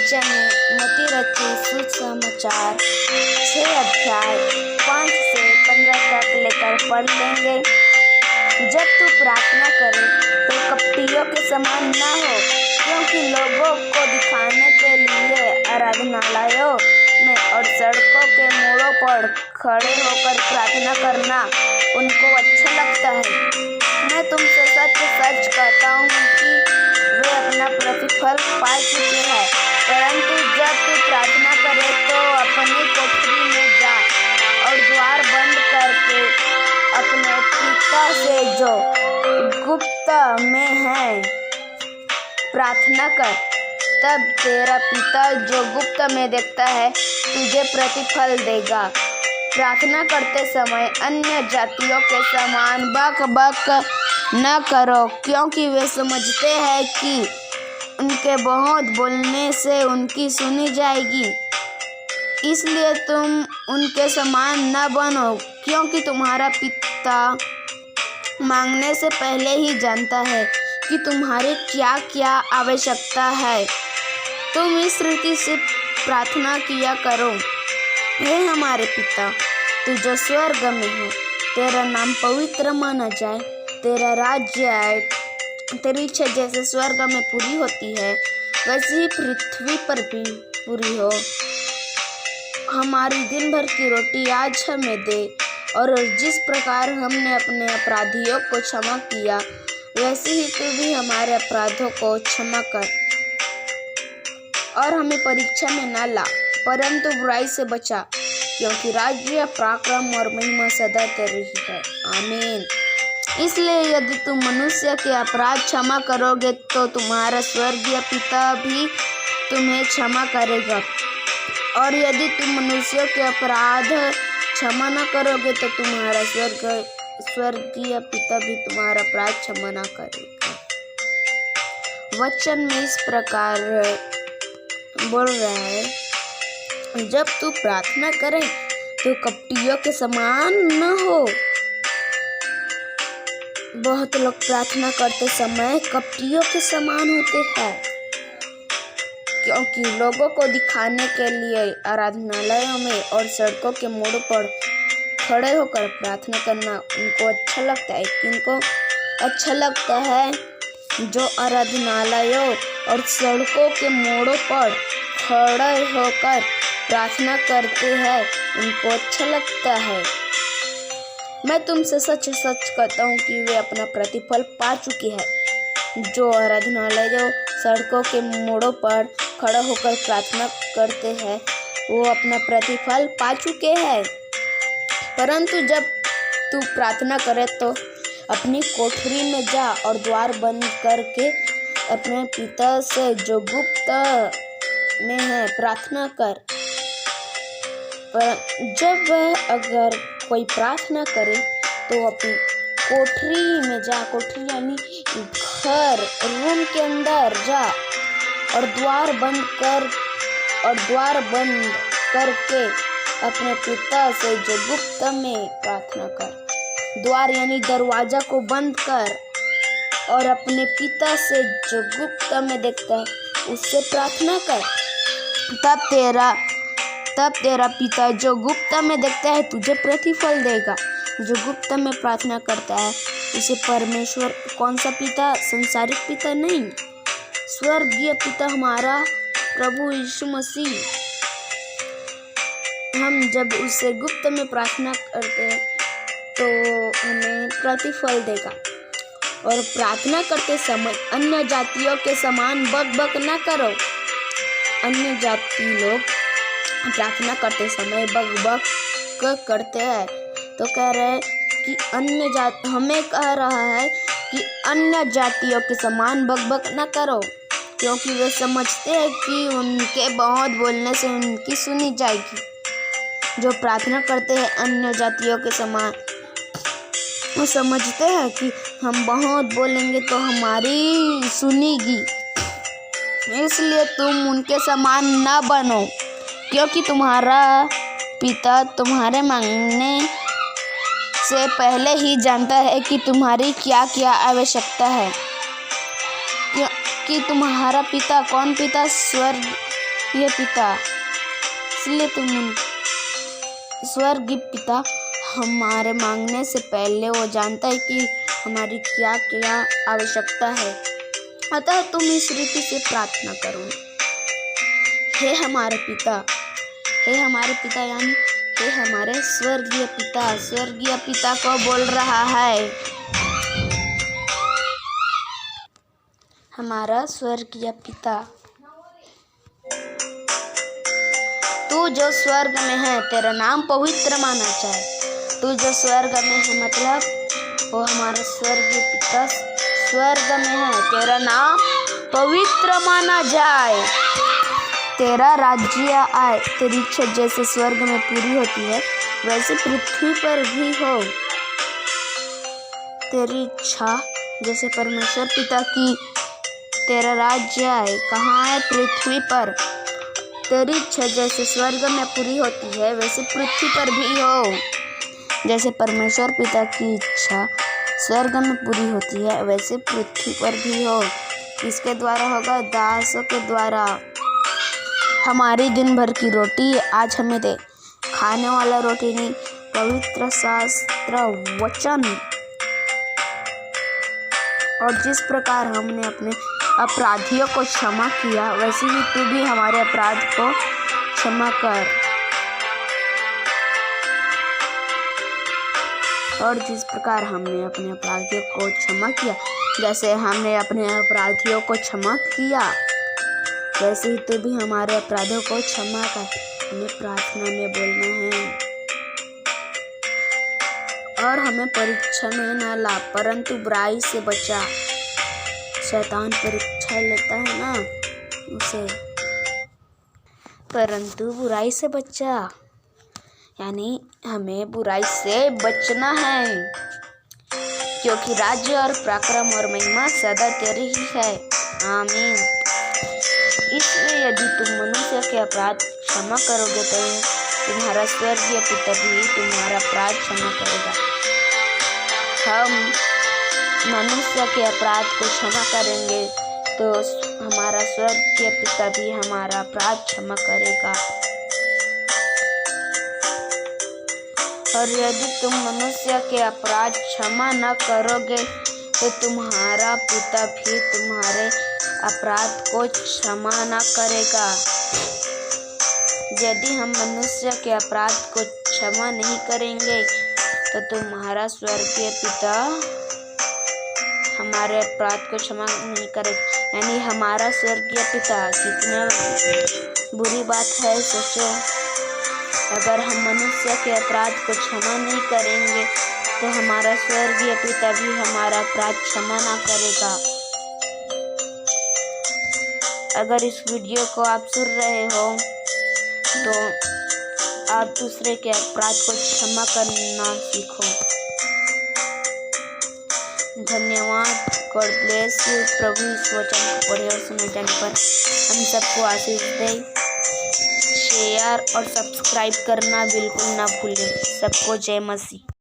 वचन में मती रची सुसमाचार 6 अध्याय 5 से 15 तक लेकर पढ़ लेंगे। जब तू प्रार्थना करे तो कपटियों के समान न हो, क्योंकि लोगों को दिखाने के लिए आराधनालयों में और सड़कों के मोड़ों पर खड़े होकर प्रार्थना करना उनको अच्छा लगता है। मैं तुमसे सच सच कहता हूँ कि वे अपना प्रतिफल पा चुके हैं। परंतु जब तू प्रार्थना करे तो अपनी कोठरी में जा और द्वार बंद करके अपने पिता से जो गुप्त में है प्रार्थना कर। तब तेरा पिता जो गुप्त में देखता है तुझे प्रतिफल देगा। प्रार्थना करते समय अन्य जातियों के समान बक बक न करो, क्योंकि वे समझते हैं कि उनके बहुत बोलने से उनकी सुनी जाएगी। इसलिए तुम उनके समान न बनो, क्योंकि तुम्हारा पिता मांगने से पहले ही जानता है कि तुम्हारी क्या क्या आवश्यकता है। तुम इस रीति से प्रार्थना किया करो। हे हमारे पिता, तू जो स्वर्ग में है, तेरा नाम पवित्र माना जाए, तेरा राज्य आए, तेरी इच्छा जैसे स्वर्ग में पूरी होती है वैसे ही पृथ्वी पर भी पूरी हो। हमारी दिन भर की रोटी आज हमें दे, और जिस प्रकार हमने अपने अपराधियों को क्षमा किया वैसे ही तू भी हमारे अपराधों को क्षमा कर, और हमें परीक्षा में न ला, परंतु बुराई से बचा, क्योंकि राज्य, पराक्रम और महिमा सदा तेरी ही है। आमीन। इसलिए यदि तुम मनुष्य के अपराध क्षमा करोगे तो तुम्हारा स्वर्गीय पिता भी तुम्हें क्षमा करेगा, और यदि तुम मनुष्यों के अपराध क्षमा न करोगे तो तुम्हारा स्वर्गीय पिता भी तुम्हारा अपराध क्षमा न करेगा। वचन में इस प्रकार बोल रहा है, जब तू प्रार्थना करे तो कपटियों के समान न हो। बहुत लोग प्रार्थना करते समय कपटियों के समान होते हैं, क्योंकि लोगों को दिखाने के लिए आराधनालयों में और सड़कों के मोड़ पर खड़े होकर प्रार्थना करना उनको अच्छा लगता है। किनको अच्छा लगता है? जो आराधनालयों और सड़कों के मोड़ों पर खड़े होकर प्रार्थना करते हैं, उनको अच्छा लगता है। मैं तुमसे सच सच कहता हूँ कि वे अपना प्रतिफल पा चुके हैं। जो आराधनालयों, सड़कों के मोड़ों पर खड़ा होकर प्रार्थना करते हैं वो अपना प्रतिफल पा चुके हैं। परंतु जब तू प्रार्थना करे तो अपनी कोठरी में जा और द्वार बंद करके अपने पिता से जो गुप्त में है प्रार्थना कर। पर जब वह अगर कोई प्रार्थना करे तो अपनी कोठरी में जा, कोठरी यानी घर, रूम के अंदर जा और द्वार बंद करके अपने पिता से जो गुप्त में प्रार्थना कर। द्वार यानी दरवाजा को बंद कर और अपने पिता से जो गुप्त में देखता है उससे प्रार्थना कर। तब तेरा पिता जो गुप्त में देखता है तुझे प्रतिफल देगा। जो गुप्त में प्रार्थना करता है उसे परमेश्वर, कौन सा पिता? संसारिक पिता नहीं, स्वर्गीय पिता हमारा प्रभु यीशु मसीह, हम जब उससे गुप्त में प्रार्थना करते हैं तो हमें प्रतिफल देगा। और प्रार्थना करते समय अन्य जातियों के समान बक बक ना करो। अन्य जाति लोग प्रार्थना करते समय बक बक करते हैं, तो कह रहे हैं कि हमें कह रहा है कि अन्य जातियों के समान बक बक न करो, क्योंकि वे समझते हैं कि उनके बहुत बोलने से उनकी सुनी जाएगी। जो प्रार्थना करते हैं अन्य जातियों के समान, वो समझते हैं कि हम बहुत बोलेंगे तो हमारी सुनेगी। इसलिए तुम उनके समान न बनो, क्योंकि तुम्हारा पिता तुम्हारे मांगने से पहले ही जानता है कि तुम्हारी क्या क्या आवश्यकता है। कि तुम्हारा पिता, कौन पिता? ये पिता, इसलिए तुम स्वर्गीय पिता हमारे मांगने से पहले वो जानता है कि हमारी क्या क्या आवश्यकता है, अतः तुम इस रीति से प्रार्थना करो। हे हमारे पिता यानी हे हमारे स्वर्गीय पिता को बोल रहा है। हमारा स्वर्गीय पिता, तू जो स्वर्ग में है तेरा नाम पवित्र माना जाए। तू जो स्वर्ग में है मतलब वो हमारा स्वर्गीय पिता स्वर्ग में है, तेरा नाम पवित्र माना जाए। तेरा राज्य आए, तेरी इच्छा जैसे स्वर्ग में पूरी होती है वैसे पृथ्वी पर भी हो। तेरी इच्छा जैसे परमेश्वर पिता की, तेरा राज्य आए कहाँ है? पृथ्वी पर। तेरी इच्छा जैसे स्वर्ग में पूरी होती है वैसे पृथ्वी पर भी हो। जैसे परमेश्वर पिता की इच्छा स्वर्ग में पूरी होती है वैसे पृथ्वी पर भी हो। इसके द्वारा होगा? दासों के द्वारा। हमारी दिन भर की रोटी आज हमें दे। खाने वाला रोटी नहीं, पवित्र शास्त्र वचन। और जिस प्रकार हमने अपने अपराधियों को क्षमा किया वैसे ही तू भी हमारे अपराध को क्षमा कर। और जिस प्रकार हमने अपने अपराधियों को क्षमा किया, जैसे हमने अपने अपराधियों को क्षमा किया वैसे ही तू भी हमारे अपराधों को क्षमा कर। हमें प्रार्थना में बोलना है। और हमें परीक्षा में न ला परंतु बुराई से बचा। शैतान परीक्षा लेता है ना उसे, परंतु बुराई से बचा, यानी हमें बुराई से बचना है, क्योंकि राज्य और पराक्रम और महिमा सदा तेरी ही है। आमीन। इसलिए यदि तुम मनुष्य के अपराध क्षमा करोगे तो तुम्हारा स्वर्गीय पिता भी तुम्हारा अपराध क्षमा करेगा। हम मनुष्य के अपराध को क्षमा करेंगे तो हमारा स्वर्गीय पिता भी हमारा अपराध क्षमा करेगा। और यदि तुम मनुष्य के अपराध क्षमा न करोगे तो तुम्हारा पिता भी तुम्हारे अपराध को क्षमा न करेगा। यदि हम मनुष्य के अपराध को क्षमा नहीं करेंगे तो तुम्हारा स्वर्गीय पिता हमारे अपराध को क्षमा नहीं करेगा। यानी हमारा स्वर्गीय पिता, कितना बुरी बात है सोचो। अगर हम मनुष्य के अपराध को क्षमा नहीं करेंगे तो हमारा स्वर्गीय पिता भी हमारा अपराध क्षमा ना करेगा। अगर इस वीडियो को आप सुन रहे हो तो आप दूसरे के अपराध को क्षमा करना सीखो। धन्यवाद। God bless you. प्रभु इस वचन को पढ़े और सुने जाने पर हम सबको आशीष दे। शेयर और सब्सक्राइब करना बिल्कुल ना भूलें। सबको जय मसीह।